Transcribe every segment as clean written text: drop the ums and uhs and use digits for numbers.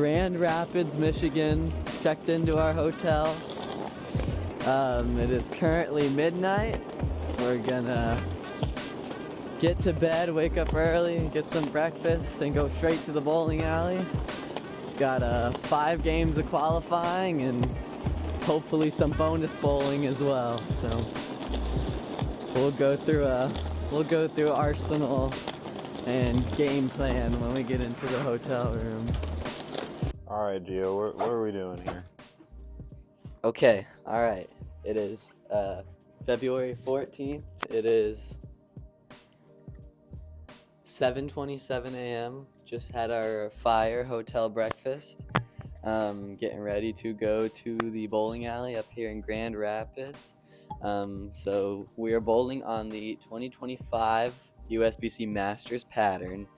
Grand Rapids, Michigan. Checked into our hotel. It is currently midnight. We're gonna get to bed, wake up early, get some breakfast, and go straight to the bowling alley. Got 5 games of qualifying and hopefully some bonus bowling as well. So we'll go through Arsenal and game plan when we get into the hotel room. All right, Gio, what are we doing here? Okay, all right. It is February 14th. It is 7:27 a.m. Just had our fire hotel breakfast. Getting ready to go to the bowling alley up here in Grand Rapids. So we are bowling on the 2025 USBC Masters pattern,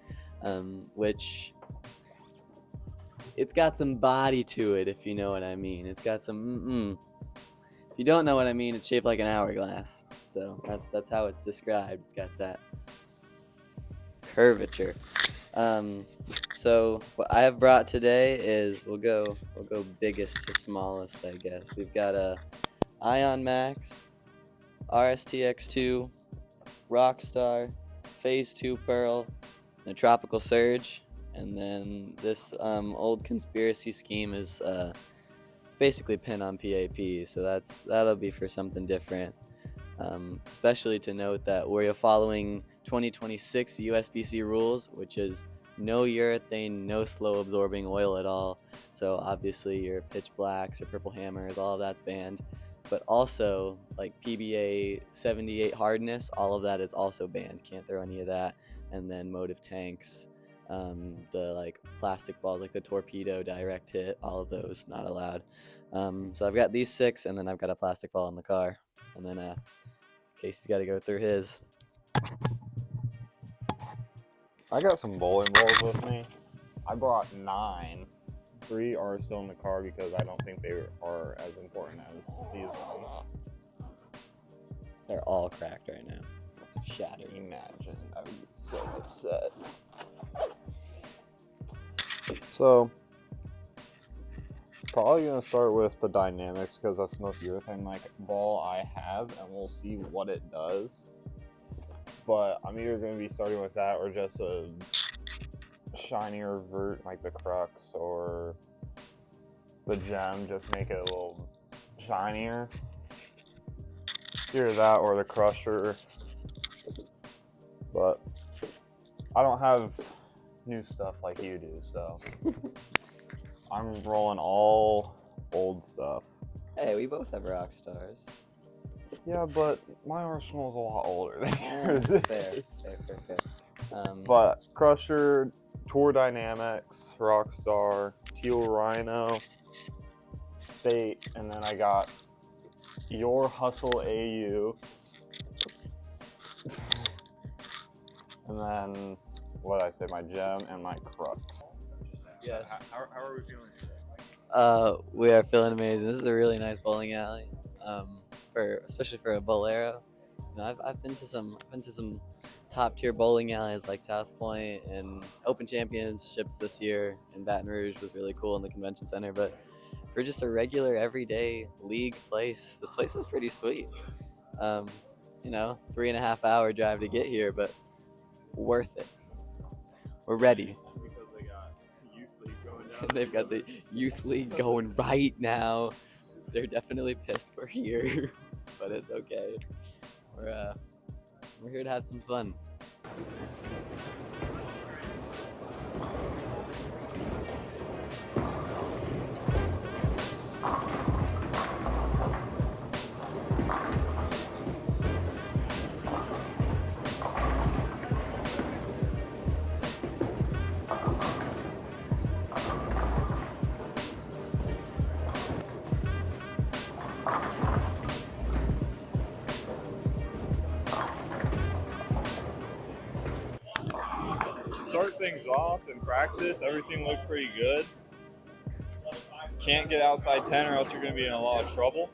which it's got some body to it, if you know what I mean. It's got some If you don't know what I mean, it's shaped like an hourglass. So that's how it's described. It's got that curvature. So what I have brought today is we'll go biggest to smallest, I guess. We've got a Ion Max, RSTX2, Rockstar, Phase 2 Pearl, and a Tropical Surge. And then this old conspiracy scheme is it's basically pin on PAP, so that'll be for something different. Especially to note that we're following 2026 USBC rules, which is no urethane, no slow absorbing oil at all. So obviously your pitch blacks or purple hammers, all of that's banned. But also like PBA 78 hardness, all of that is also banned. Can't throw any of that. And then motive tanks, the like plastic balls like the torpedo direct hit, all of those not allowed. So I've got these 6, and then I've got a plastic ball in the car, and then Casey's got to go through his. I got some bowling balls with me. I brought 9. 3 are still in the car because I don't think they are as important as these ones. They're all cracked right now. Shattered. Imagine, I would be so upset. So, probably gonna start with the Dynamics because that's the most urethane-like ball I have, and we'll see what it does. But I'm either gonna be starting with that or just a shinier vert like the Crux or the Gem, just make it a little shinier. Either that or the Crusher. But I don't have new stuff like you do, so I'm rolling all old stuff. Hey, we both have rock stars. Yeah, but my arsenal is a lot older than yours. Fair. But Crusher, Tour Dynamics, Rockstar, Teal Rhino, Fate, and then I got your Hustle AU. Oops. And then, what did I say, my Gem and my Crux. Yes. How are we feeling today? We are feeling amazing. This is a really nice bowling alley. Especially for a bowlero. You know, I've been to some top tier bowling alleys like South Point, and Open Championships this year in Baton Rouge was really cool in the convention center. But for just a regular everyday league place, this place is pretty sweet. 3.5 hour drive to get here, but worth it. We're ready. Because they got Youth League going down. They've got the Youth League going right now. They're definitely pissed we're here, but it's okay. We're here to have some fun. Start things off in practice, everything looked pretty good. Can't get outside 10 or else you're going to be in a lot of trouble.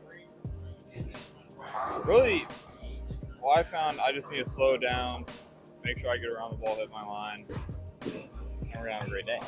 Really, well, I found I just need to slow down, make sure I get around the ball, hit my line, and we're going to have a great day.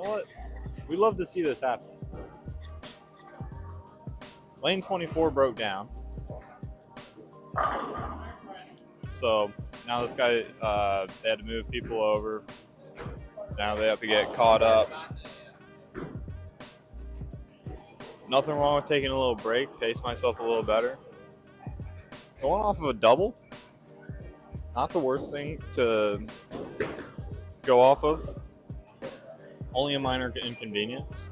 what? We love to see this happen. Lane 24 broke down. So now this guy, they had to move people over. Now they have to get caught up. Nothing wrong with taking a little break, pace myself a little better. Going off of a double, not the worst thing to go off of. Only a minor inconvenience.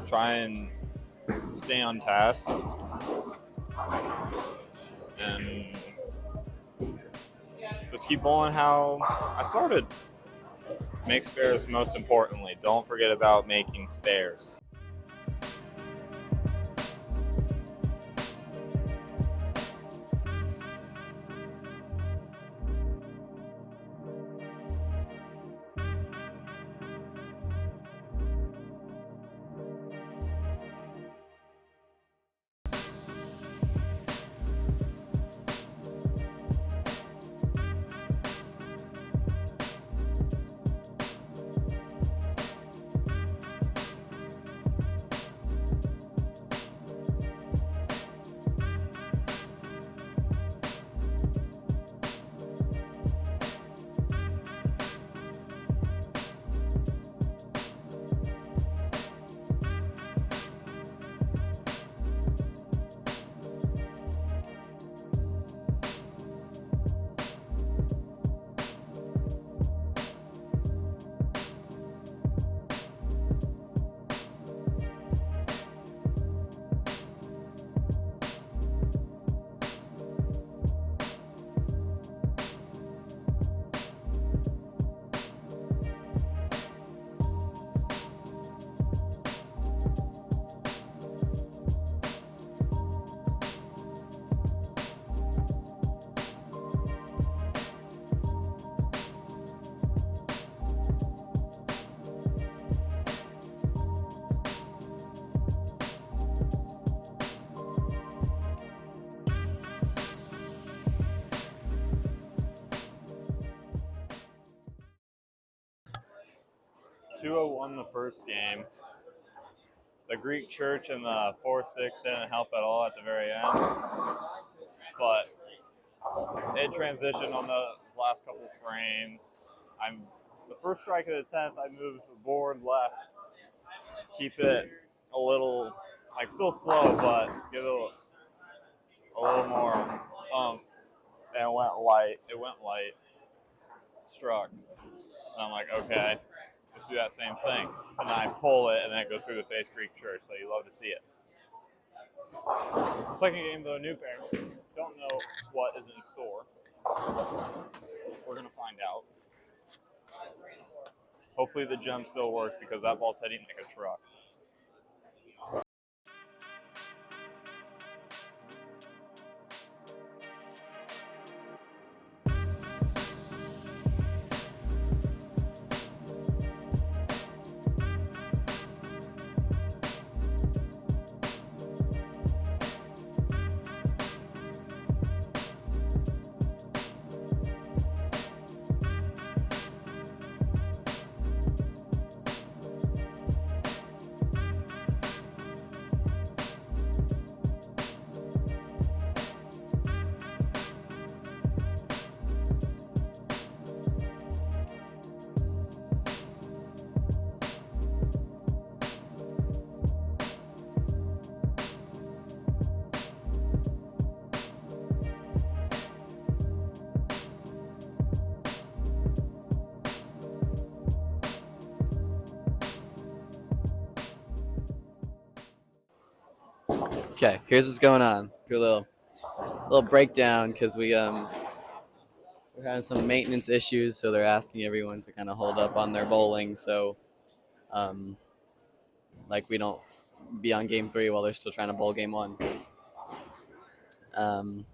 Try and stay on task. And just keep going how I started. Make spares most importantly. Don't forget about making spares. Won the first game. The Greek church in the 4-6 didn't help at all at the very end, but it transitioned on those last couple frames. The first strike of the 10th, I moved the board left, keep it a little, like still slow, but give it a little more oomph, and it went light. Struck, and I'm like, okay. Let's do that same thing. And then I pull it, and then it goes through the face Greek church, so you love to see it. Second game, though, new pair. Don't know what is in store. We're going to find out. Hopefully the jump still works, because that ball's heading like a truck. Okay, here's what's going on. Do a little breakdown because we're having some maintenance issues, so they're asking everyone to kind of hold up on their bowling, so like we don't be on game 3 while they're still trying to bowl game 1. Where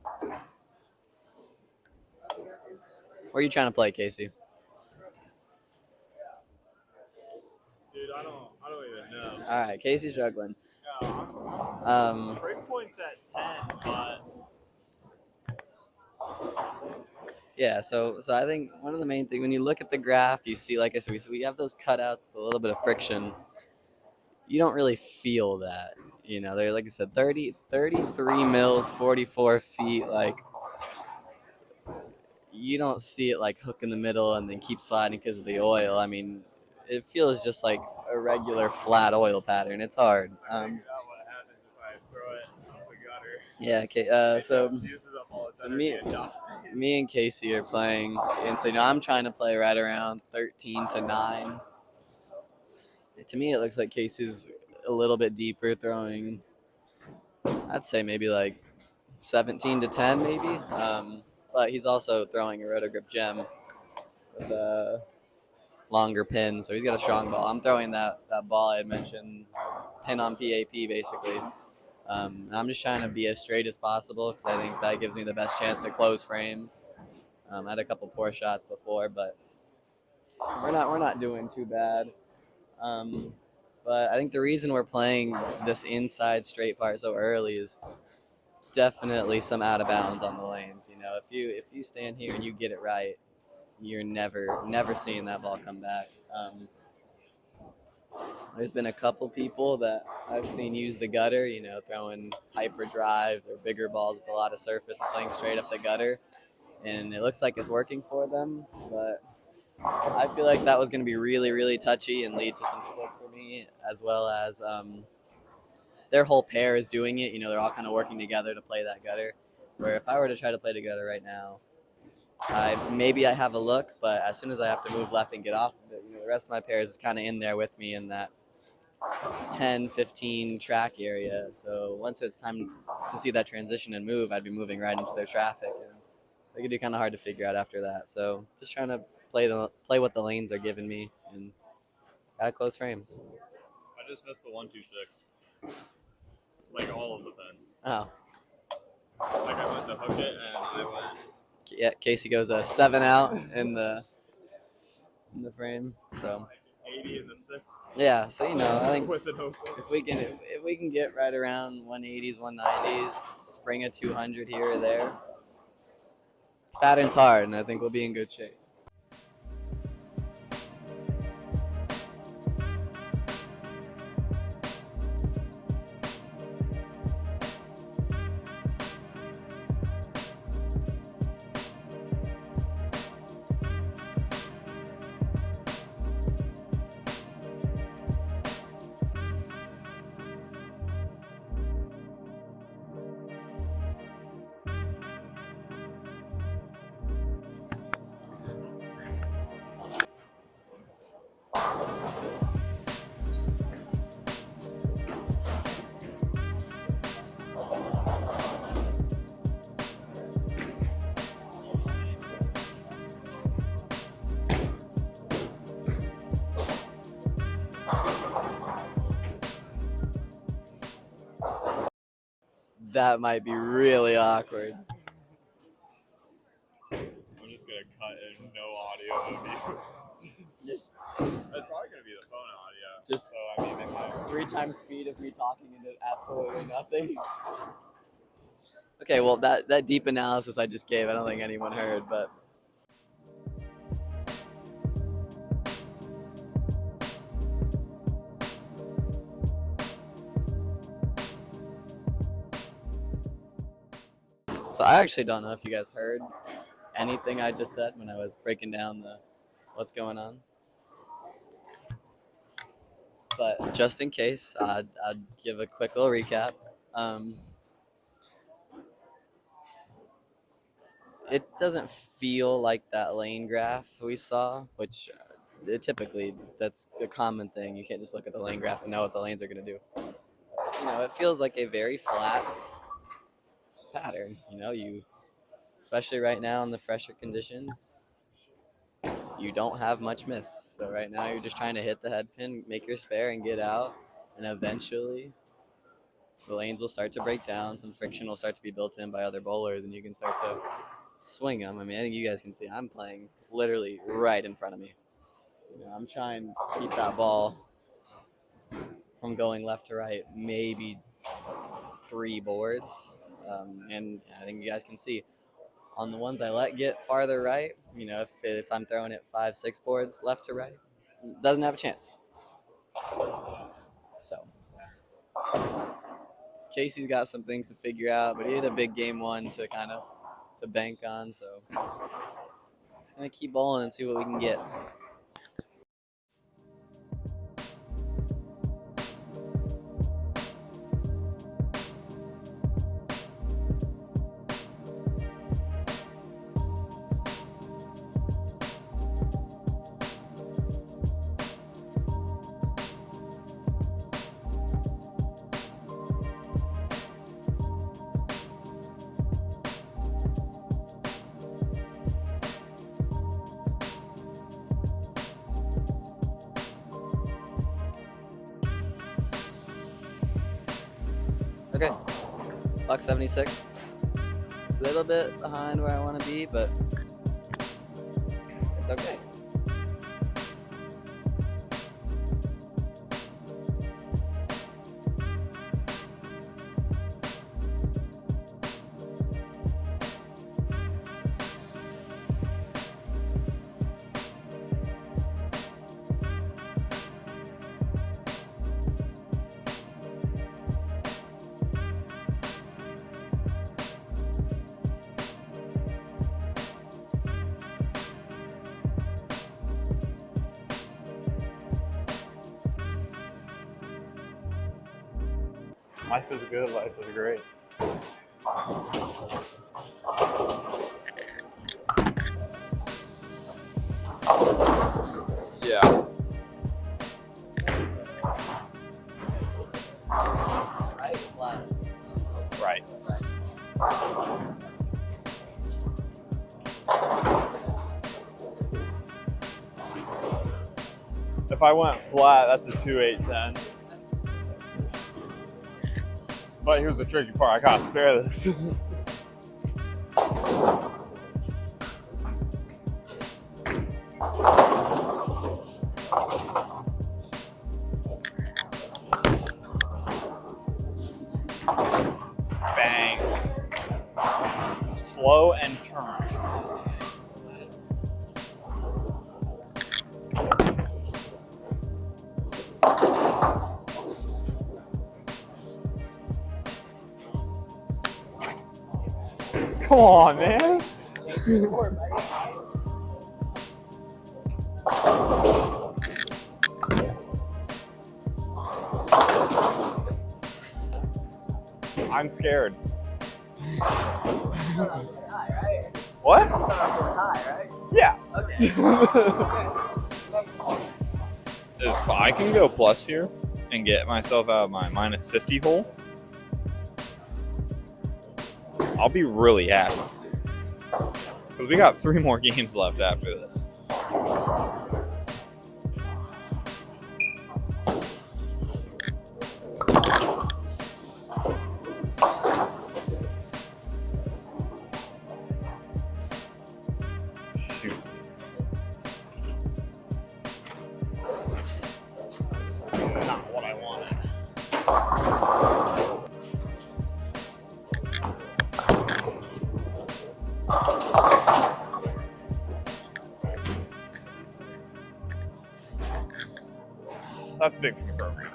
are you trying to play, Casey? Dude, I don't even know. All right, Casey's struggling. Break point's at 10, but Yeah, so I think one of the main things when you look at the graph, you see, like I said, we have those cutouts with a little bit of friction. You don't really feel that, they're, like I said, 33 mils, 44 feet. Like, you don't see it like hook in the middle and then keep sliding because of the oil. I mean, it feels just like a regular flat oil pattern. It's hard. Yeah. Okay. So me and Casey are playing, and so I'm trying to play right around 13 to 9. To me, it looks like Casey's a little bit deeper, throwing. I'd say maybe like 17 to 10, maybe. But he's also throwing a rotogrip gem with a longer pin, so he's got a strong ball. I'm throwing that ball I had mentioned, pin on PAP, basically. I'm just trying to be as straight as possible because I think that gives me the best chance to close frames. I had a couple poor shots before, but we're not doing too bad. Um, but I think the reason we're playing this inside straight part so early is definitely some out of bounds on the lanes. If you stand here and you get it right, you're never seeing that ball come back. There's been a couple people that I've seen use the gutter, throwing hyper drives or bigger balls with a lot of surface and playing straight up the gutter, and it looks like it's working for them. But I feel like that was going to be really, really touchy and lead to some split for me, as well as their whole pair is doing it. They're all kind of working together to play that gutter. Where if I were to try to play the gutter right now, maybe I have a look, but as soon as I have to move left and get off of it, the rest of my pairs is kind of in there with me in that 10, 15 track area. So once it's time to see that transition and move, I'd be moving right into their traffic. And it could be kind of hard to figure out after that. So just trying to play what the lanes are giving me and got close frames. I just missed the 126. Like all of the pins. Oh. Like I went to hook it and I went. Yeah, Casey goes a 7 out in the frame. So 80 in the sixth. Yeah, so I think with an open. if we can get right around 180s, 190s, spring a 200 here or there. Pattern's hard, and I think we'll be in good shape. That might be really awkward. I'm just gonna cut in no audio of you. Just It's probably gonna be the phone audio. Just so I mean, it might. 3 times speed of me talking into absolutely nothing. Okay, well that deep analysis I just gave, I don't think anyone heard, but. So I actually don't know if you guys heard anything I just said when I was breaking down what's going on. But just in case, I'd give a quick little recap. It doesn't feel like that lane graph we saw, which typically that's the common thing. You can't just look at the lane graph and know what the lanes are going to do. It feels like a very flat pattern. Especially right now in the fresher conditions, you don't have much miss. So right now you're just trying to hit the head pin, make your spare, and get out. And eventually, the lanes will start to break down. Some friction will start to be built in by other bowlers, and you can start to swing them. I mean, I think you guys can see I'm playing literally right in front of me. I'm trying to keep that ball from going left to right, maybe 3 boards. And I think you guys can see On the ones I let get farther right, if I'm throwing it 5, 6 boards left to right, doesn't have a chance. So Casey's got some things to figure out, but he had a big game one to to bank on. So just gonna keep bowling and see what we can get. Okay, buck 76. A little bit behind where I want to be, but it's okay. Life is good. Life is great. Yeah. Right, flat. Right. If I went flat, that's a 2-8-10. But here's the tricky part. I can't spare this. Bang. Slow and turned. Come on, man. I'm scared. What? Yeah. If I can go plus here and get myself out of my minus 50 hole, I'll be really happy. Because we got 3 more games left after this. Shoot. That's not what I wanted. That's big for the program.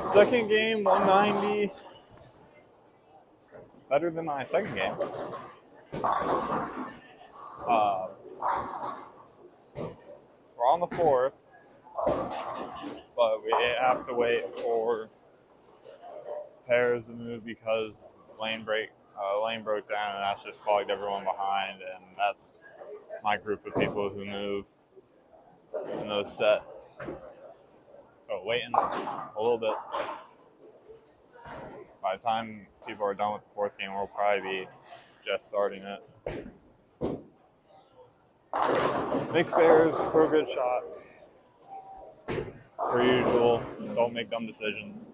Second game, 190. Better than my second game. We're on the 4th, but we have to wait for pairs to move because lane broke down, and that's just clogged everyone behind, and that's my group of people who move in those sets. So waiting a little bit. By the time people are done with the fourth game, we'll probably be just starting it. Make spares, throw good shots. Per usual, don't make dumb decisions.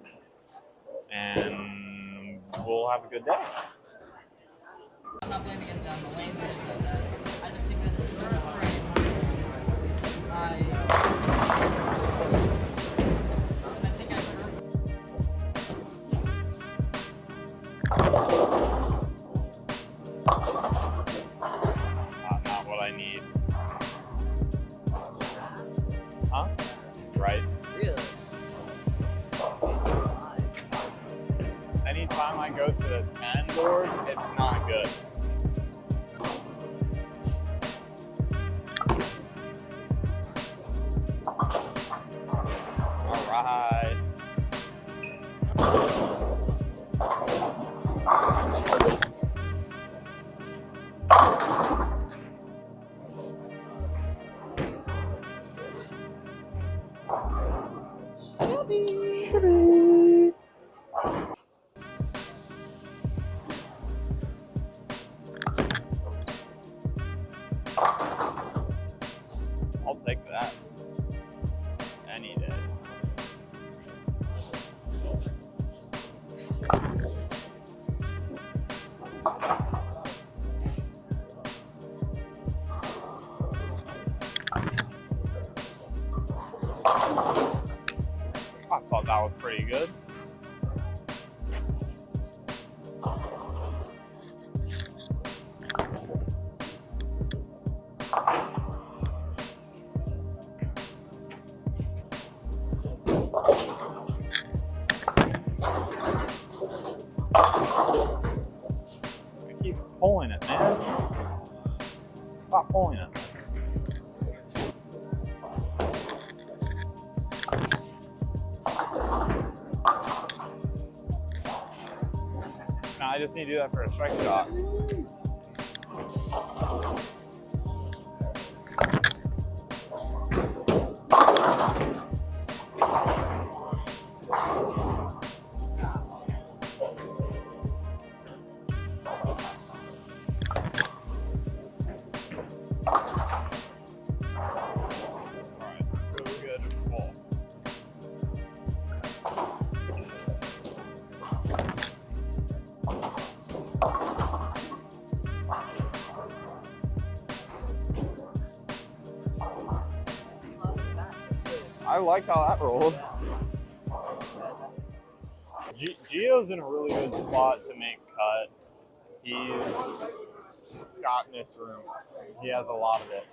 And we'll have a good day. I'm not blaming it down the lane, but I just think that they're afraid. I think I heard. Not what I need. Huh? Right? Really? Anytime I go to the 10 board, it's not good. All right. Shibby. I'll take that any day. I thought that was pretty good. I keep pulling it, man. Stop pulling it. No, I just need to do that for a strike shot. Alright, let's go good with the ball. I liked how that rolled. Gio's in a really good spot to make cut. He's got this room. He has a lot of it.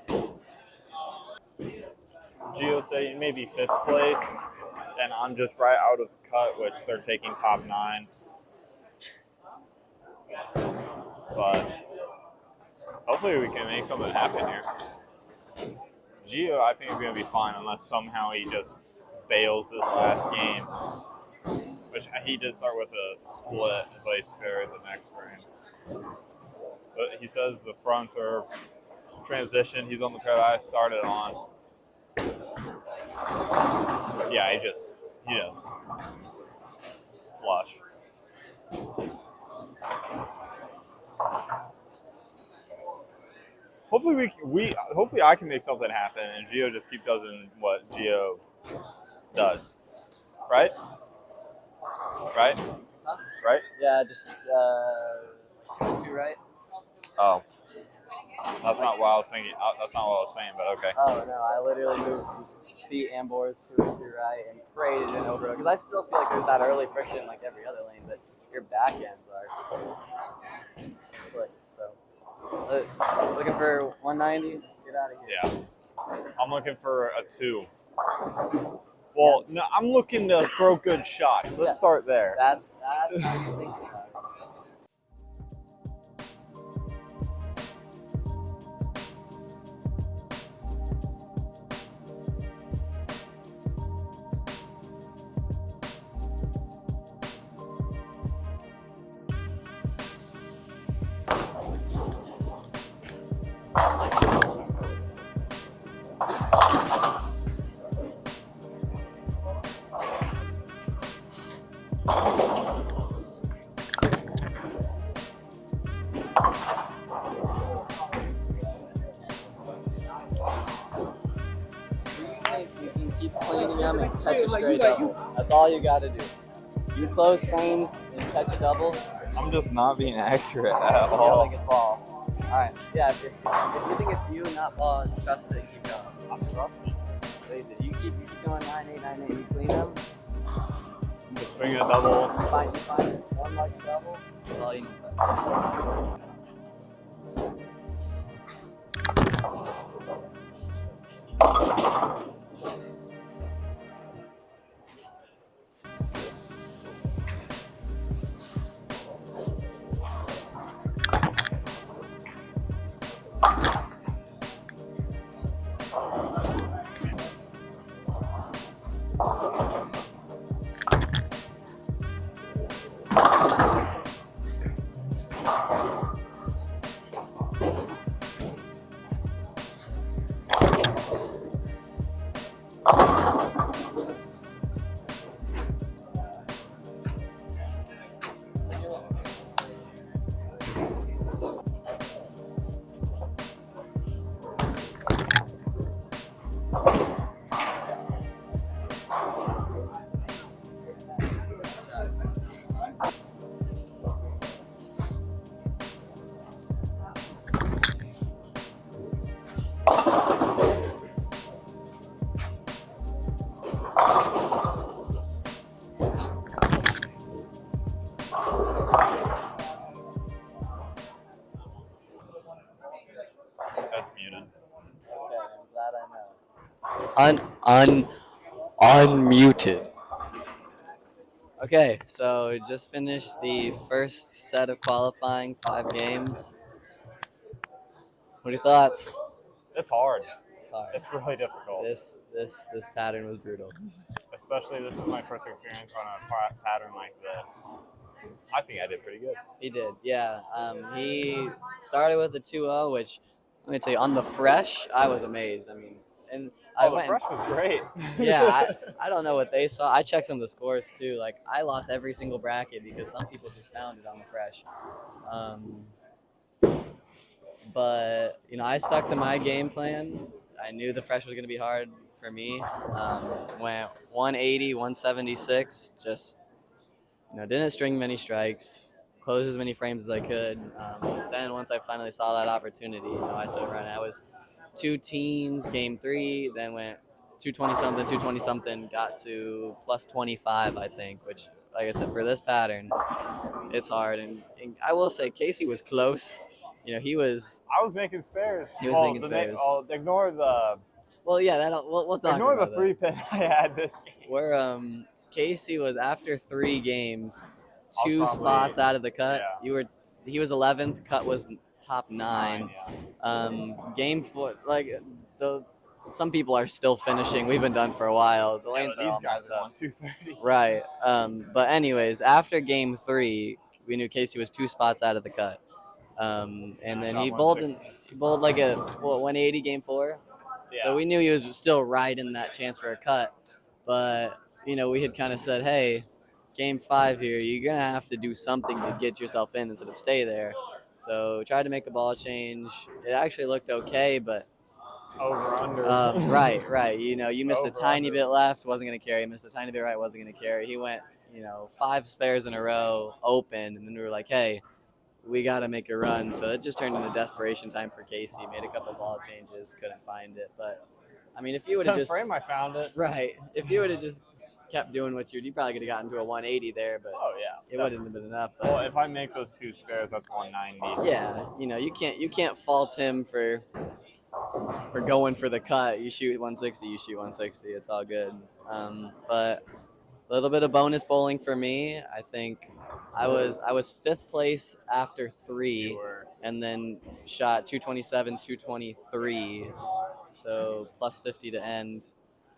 Gio saying maybe 5th place, and I'm just right out of cut, which they're taking top 9. But hopefully we can make something happen here. Gio, I think, is going to be fine unless somehow he just bails this last game. Which he did start with a split, but he spared the next frame. But he says the fronts are transition. He's on the pair that I started on. Yeah, he just flush. Hopefully I can make something happen, and Gio just keep doing what Gio does, right? Right? Huh? Right? Yeah, just 2 right. Oh, that's not what I was thinking. That's not what I was saying, but okay. Oh no, I literally moved feet and boards to right and prayed it in over because I still feel like there's that early friction like every other lane, but your back ends are slick. So looking for 190. Get out of here. Yeah, I'm looking for a 2. Well, no, I'm looking to throw good shots. Let's start there. That's how you think about it. straight double. That's all you got to do. You close frames and catch a double. I'm just not being accurate at You all. don't think it's ball. All right. Yeah. If you think it's you, not ball, trust it and keep going. I'm trusting. You keep going 9-8, 9-8. You clean them. Just string a double. You find one lucky double. That's all you need. That's muted. Okay, I'm glad I know. Unmuted. Okay, so we just finished the first set of qualifying 5 games. What are your thoughts? It's hard. It's hard. It's really difficult. This pattern was brutal. Especially this was my first experience on a pattern like this. I think I did pretty good. He did, yeah. He started with a 2-0, which let me tell you, on the fresh, I was amazed. I mean, and I The went. fresh was great. Yeah, I don't know what they saw. I checked some of the scores too. Like I lost every single bracket because some people just found it on the fresh. But I stuck to my game plan. I knew the fresh was going to be hard for me. Went 180, 176. Just didn't string many strikes. Closed as many frames as I could. Then once I finally saw that opportunity, I started running. I was 2 teens game 3. Then went 220 something, 220 something. Got to plus 25, I think. Which, like I said, for this pattern, it's hard. And I will say, Casey was close. He was. I was making spares. He was making spares. Ignore the. Well, yeah, we'll talk Ignore about the 3 pin I had this game. Where Casey was after 3 games, 2 probably, spots out of the cut. Yeah. He was 11th. Cut was top 9. Yeah. Game 4, some people are still finishing. We've been done for a while. The lanes are these all guys messed are up. on 230. Right. But anyways, after game 3, we knew Casey was 2 spots out of the cut. And then he bowled like a 180 game 4. Yeah. So we knew he was still right in that chance for a cut. But, we had kind of said, hey, game 5 here, you're going to have to do something to get yourself in instead of stay there. So tried to make a ball change. It actually looked okay, but over under. Right. You missed a tiny bit left, wasn't going to carry. Missed a tiny bit right, wasn't going to carry. He went, 5 spares in a row, open, and then we were like, hey, we got to make a run. So it just turned into desperation time for Casey. Made a couple ball changes, couldn't find it. But, I mean, if you would have just... frame, I found it. Right. If you would have just kept doing what you probably could have gotten to a 180 there, but it wouldn't have been enough. But, well, if I make those 2 spares, that's 190. Yeah, you can't fault him for going for the cut. You shoot 160, you shoot 160. It's all good. But a little bit of bonus bowling for me. I think I was 5th place after 3, and then shot 227, 223. So plus 50 to end.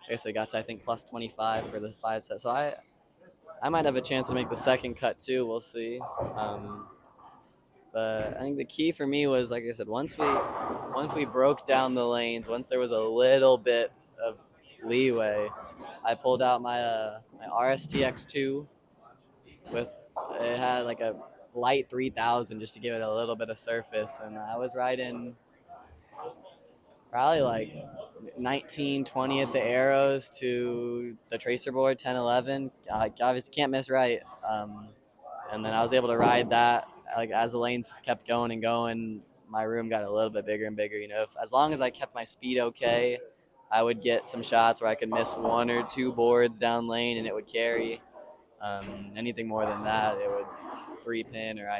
I guess I got to, I think, plus 25 for the 5 set. So I might have a chance to make the second cut too. We'll see. But I think the key for me was, like I said, once we broke down the lanes, once there was a little bit of leeway, I pulled out my RSTX2 it had like a light 3000 just to give it a little bit of surface, and I was riding probably like 19, 20 at the arrows to the tracer board, 10, 11. I obviously can't miss right. And then I was able to ride that. Like as the lanes kept going and going, my room got a little bit bigger and bigger. As long as I kept my speed okay, I would get some shots where I could miss 1 or 2 boards down lane and it would carry. Anything more than that, it would 3-pin or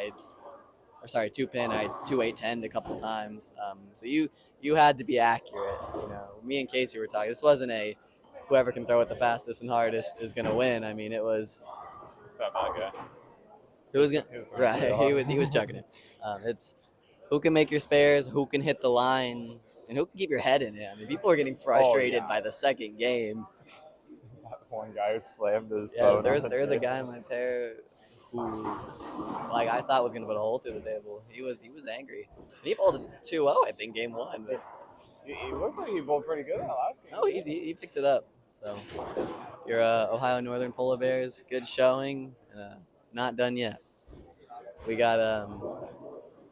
sorry, 2-pin. I 2-8-10 a couple times. So you had to be accurate. Me and Casey were talking. This wasn't a whoever can throw it the fastest and hardest is going to win. I mean, it was. Except that guy. Who was gonna right? He was chucking it. It's who can make your spares, who can hit the line, and who can keep your head in it. I mean, people are getting frustrated by the second game. That one guy who slammed his Yeah, phone. there's a guy in my pair who, like, I thought was gonna put a hole through the table. He was angry. And he pulled a 2-0, I think, game 1. But He looks like he bowled pretty good that last game. no, he picked it up. So your Ohio Northern Polar Bears, good showing. Not done yet. We got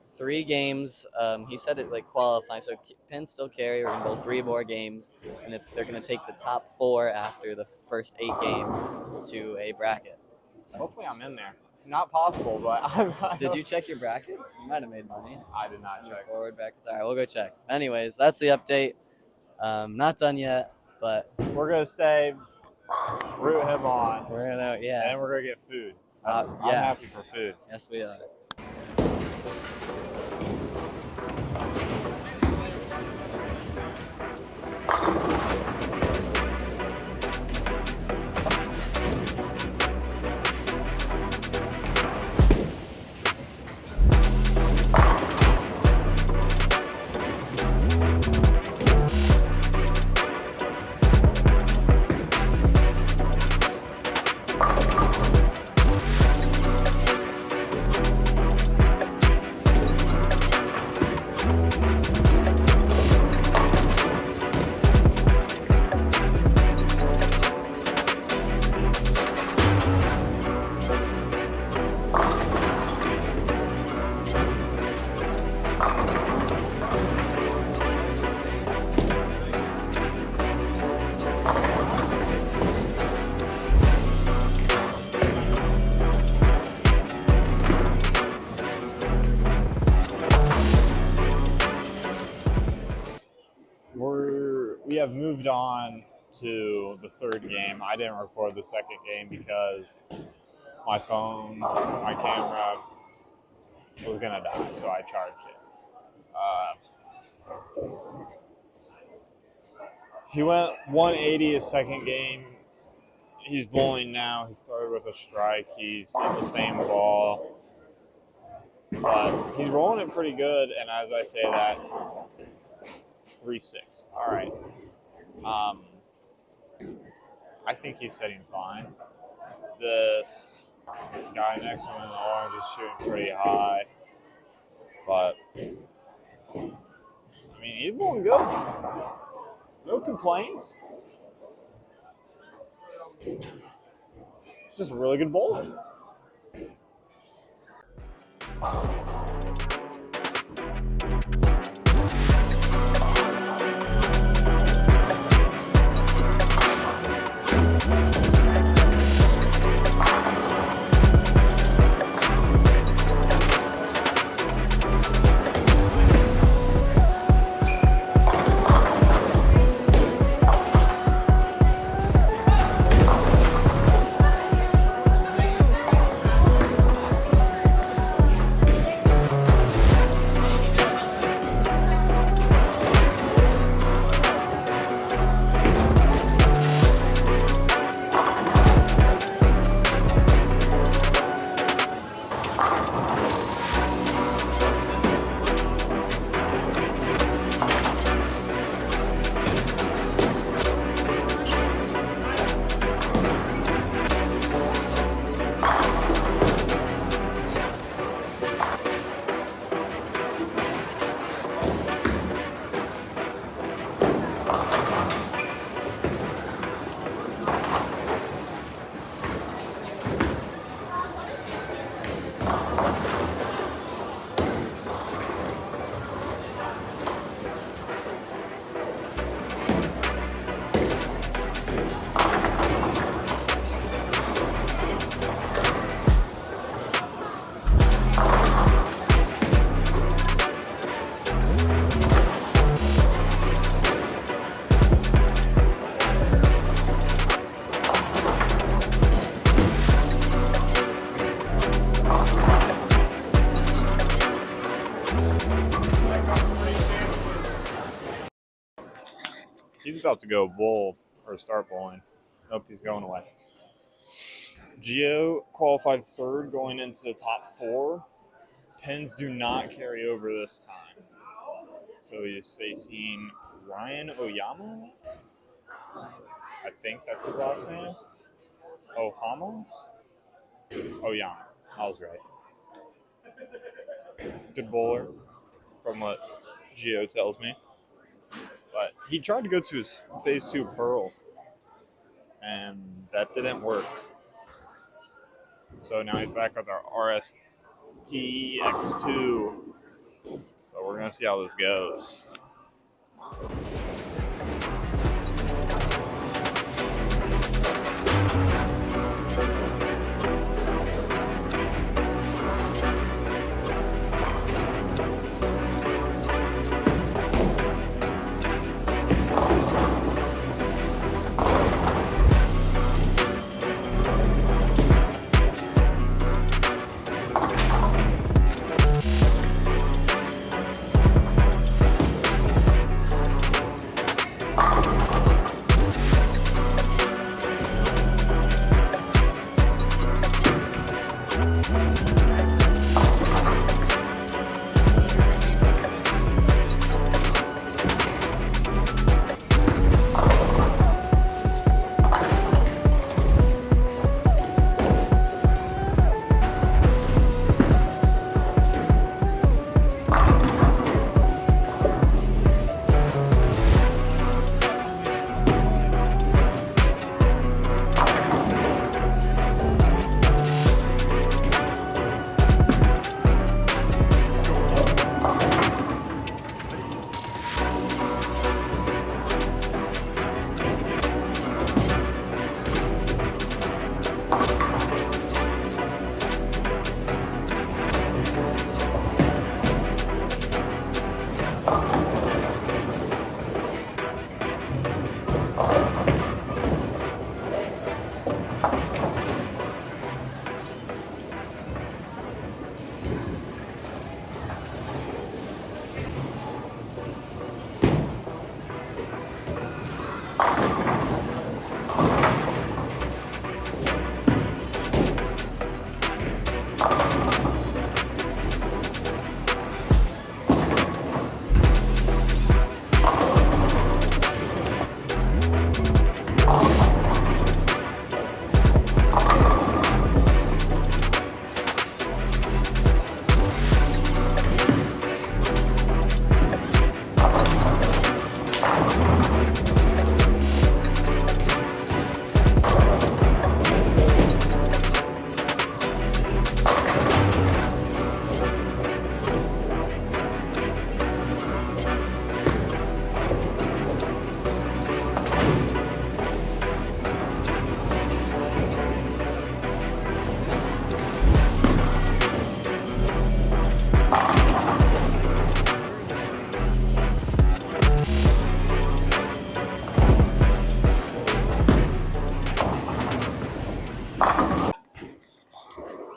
3 games. He said it like qualifying, so pins still carry. We're gonna bowl 3 more games, and they're gonna take the top 4 after the first 8 games to a bracket. So. Hopefully, I'm in there. It's not possible, but I'm. Did you check your brackets? You might have made money. I did not check. Forward brackets. All right, we'll go check. Anyways, that's the update. Not done yet, but We're gonna stay. Root him on. we're gonna And we're gonna get food. I'm happy yes. for food. Yes, we are. We have moved on to the 3rd game. I didn't record the 2nd game because my phone, my camera was gonna die, so I charged it. He went 180 his 2nd game. He's bowling now. He started with a strike. He's in the same ball, but he's rolling it pretty good. And as I say that, 3-6. All right. I think he's sitting fine. This guy next to him in the orange is shooting pretty high, but I mean, he's bowling good. No complaints. It's just a really good bowler. He's about to go bowl or start bowling. Nope, he's going away. Gio qualified third going into the top 4. Pins do not carry over this time. So he is facing Ryan Oyama. I think that's his last name. Ohama? Oyama. I was right. Good bowler, from what Gio tells me. But he tried to go to his phase 2 Pearl, and that didn't work. So now he's back with our RSTX2. So we're going to see how this goes.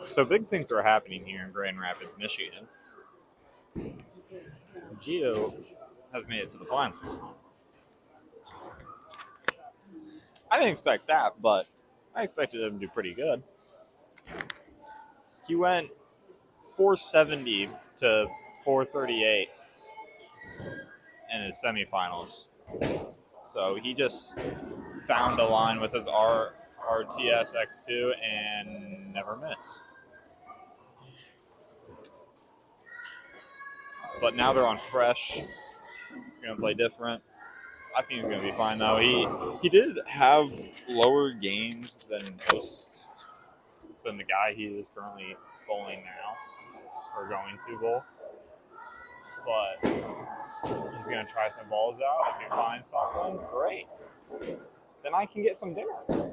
So big things are happening here in Grand Rapids, Michigan. Gio has made it to the finals. I didn't expect that, but I expected him to do pretty good. He went 470 to 438 in his semifinals. So he just found a line with his RTS X2 and never missed. But now they're on fresh. He's going to play different. I think he's going to be fine, though. He did have lower games than the guy he is currently bowling now, or going to bowl. But he's going to try some balls out. If he finds something, great. Then I can get some dinner.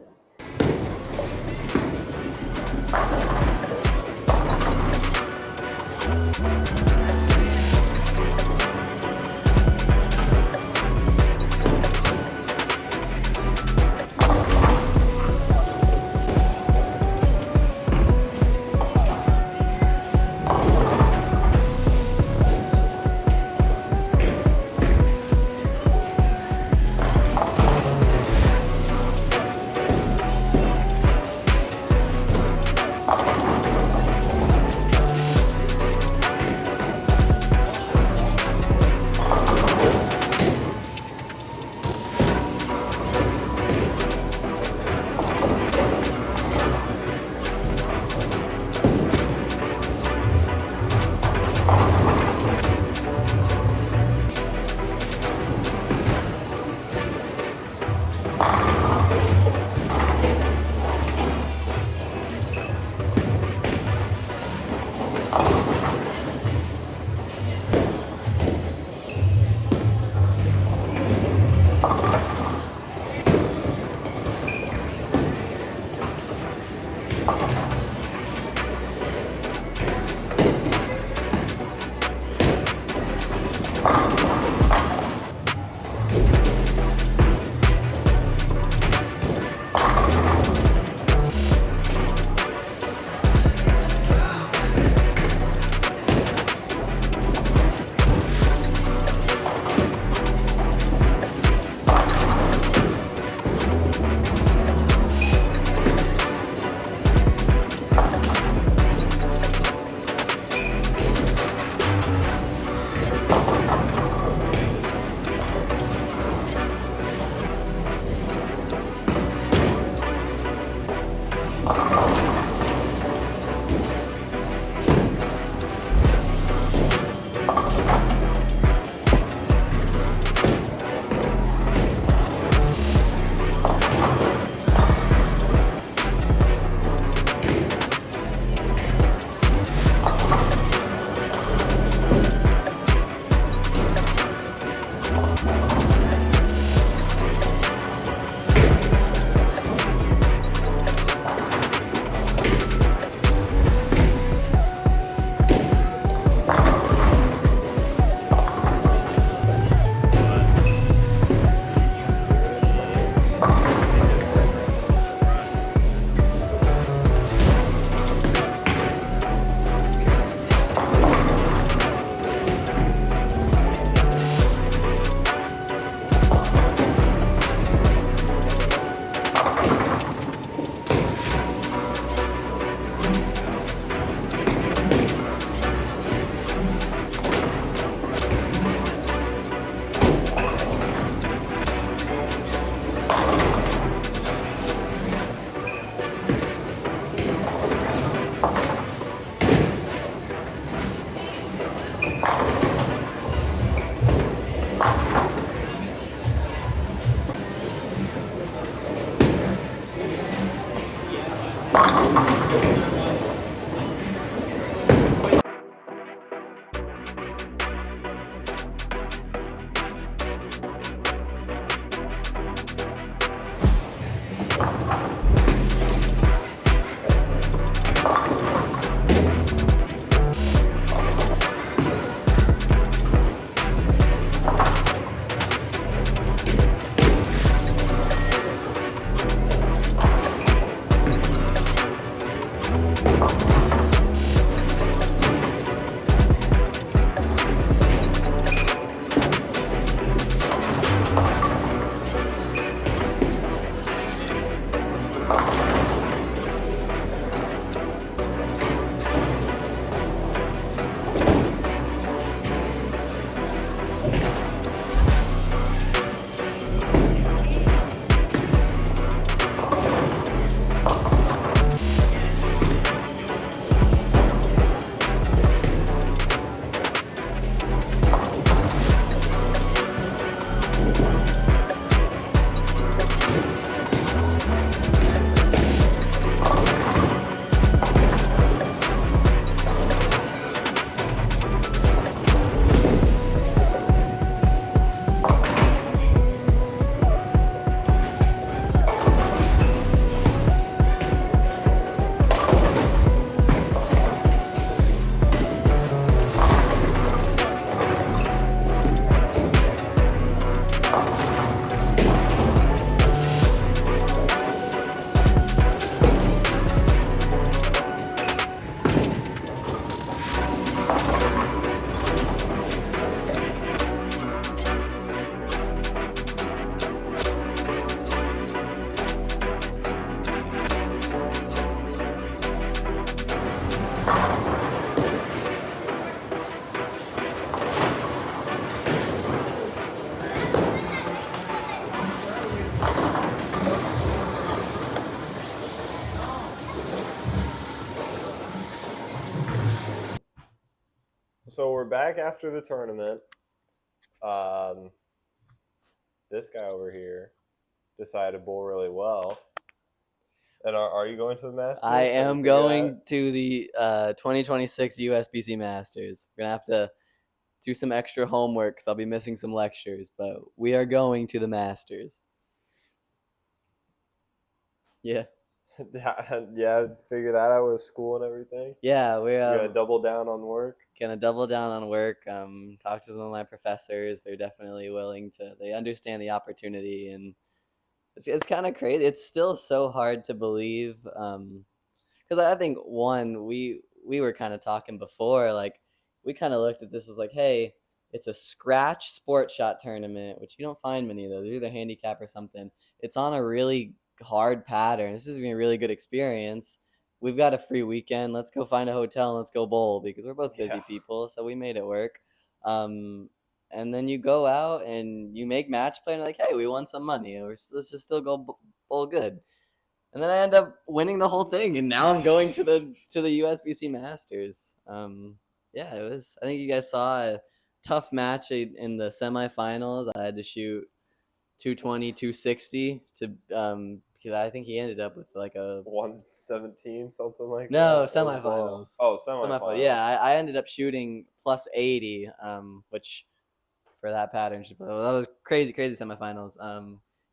So we're back after the tournament. This guy over here decided to bowl really well. And are you going to the Masters? I Have you am figured going out? to the 2026 USBC Masters. We're going to have to do some extra homework because I'll be missing some lectures, but we are going to the Masters. Yeah. Yeah, figure that out with school and everything. Yeah, we're You're gonna double down on work. gonna double down on work. Talk to some of my professors. They're definitely willing to. They understand the opportunity, and it's kind of crazy. It's still so hard to believe. Because I think one, we were kind of talking before, like we kind of looked at this as like, hey, it's a scratch sport shot tournament, which you don't find many of those. They're either handicap or something. It's on a really hard pattern. This is gonna be a really good experience. We've got a free weekend. Let's go find a hotel and let's go bowl because we're both busy people, so we made it work. And then you go out and you make match play and like, hey, we won some money. Let's just still go bowl good. And then I end up winning the whole thing, and now I'm going to the USBC Masters. Yeah, it was. I think you guys saw a tough match in the semifinals. I had to shoot 220, 260 to because I think he ended up with like a 117, something like no that. semifinals. Oh, semifinals. Yeah, I ended up shooting plus 80, which for that pattern, that was crazy semifinals.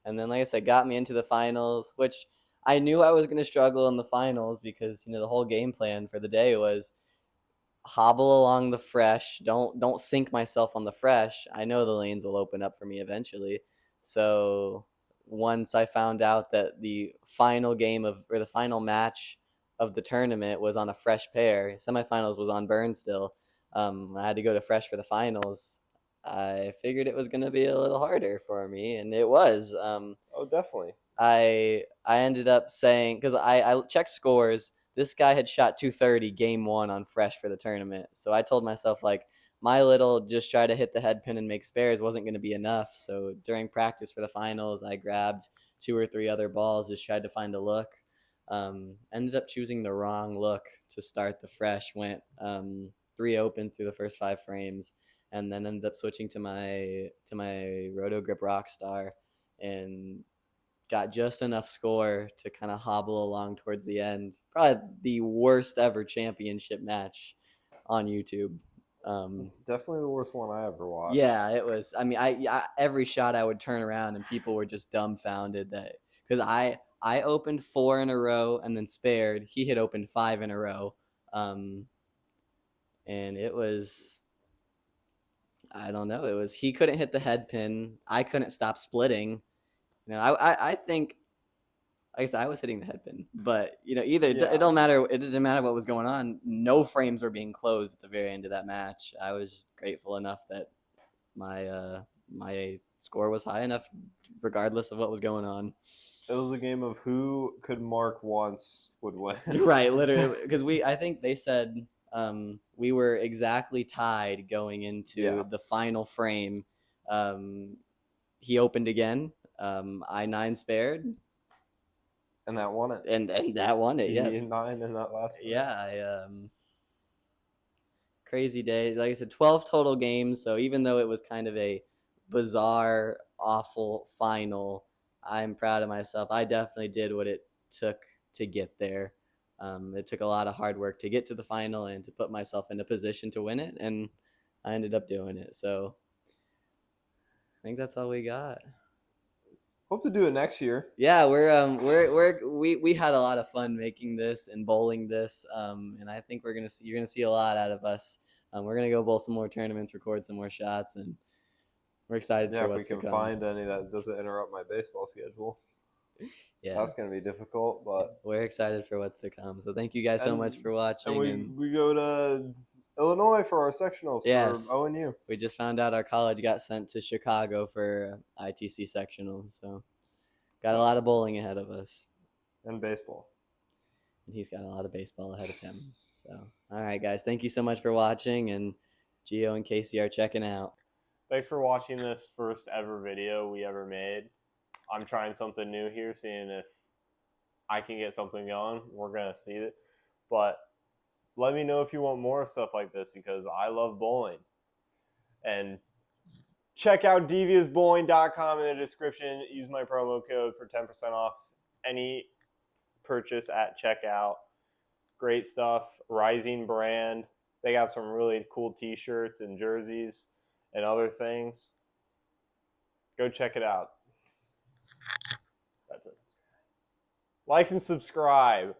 And then like I said, got me into the finals, which I knew I was going to struggle in the finals because the whole game plan for the day was hobble along the fresh. Don't sink myself on the fresh. I know the lanes will open up for me eventually. So once I found out that the final game the final match of the tournament was on a fresh pair, semifinals was on burn still. I had to go to fresh for the finals. I figured it was going to be a little harder for me, and it was. Oh, definitely. I ended up saying because I checked scores. This guy had shot 230 game one on fresh for the tournament. So I told myself like my little just try to hit the head pin and make spares wasn't going to be enough. So during practice for the finals, I grabbed 2 or 3 other balls, just tried to find a look. Ended up choosing the wrong look to start the fresh. Went 3 opens through the first 5 frames, and then ended up switching to my Roto Grip Rockstar and got just enough score to kind of hobble along towards the end. Probably the worst ever championship match on YouTube. Definitely the worst one I ever watched. Yeah, it was. I mean, I every shot I would turn around and people were just dumbfounded that because I opened 4 in a row and then spared. He had opened 5 in a row. And it was, I don't know, it was, he couldn't hit the head pin. I couldn't stop splitting. I think, like I said, I was hitting the head pin, but either it don't matter. It didn't matter what was going on. No frames were being closed at the very end of that match. I was grateful enough that my score was high enough, regardless of what was going on. It was a game of who could mark once would win. Right, literally, because I think they said we were exactly tied going into the final frame. He opened again. I 9 spared. And that won it. And that won it, yeah. 9 in that last one. Yeah, crazy days. Like I said, 12 total games. So even though it was kind of a bizarre, awful final, I'm proud of myself. I definitely did what it took to get there. It took a lot of hard work to get to the final and to put myself in a position to win it, and I ended up doing it. So I think that's all we got. Hope to do it next year. Yeah, we had a lot of fun making this and bowling this, and I think you're gonna see a lot out of us. We're gonna go bowl some more tournaments, record some more shots, and we're excited for what's to come. Yeah, if we can find any that doesn't interrupt my baseball schedule. Yeah, that's gonna be difficult, but we're excited for what's to come. So thank you guys so much for watching. And we go to Illinois for our sectionals for ONU. We just found out our college got sent to Chicago for ITC sectionals, so got a lot of bowling ahead of us. And baseball. And he's got a lot of baseball ahead of him. So, all right, guys, thank you so much for watching, and Gio and Casey are checking out. Thanks for watching this first ever video we ever made. I'm trying something new here, seeing if I can get something going. We're going to see it. But let me know if you want more stuff like this, because I love bowling. And check out deviousbowling.com in the description. Use my promo code for 10% off any purchase at checkout. Great stuff. Rising brand. They got some really cool t-shirts and jerseys and other things. Go check it out. That's it. Like and subscribe.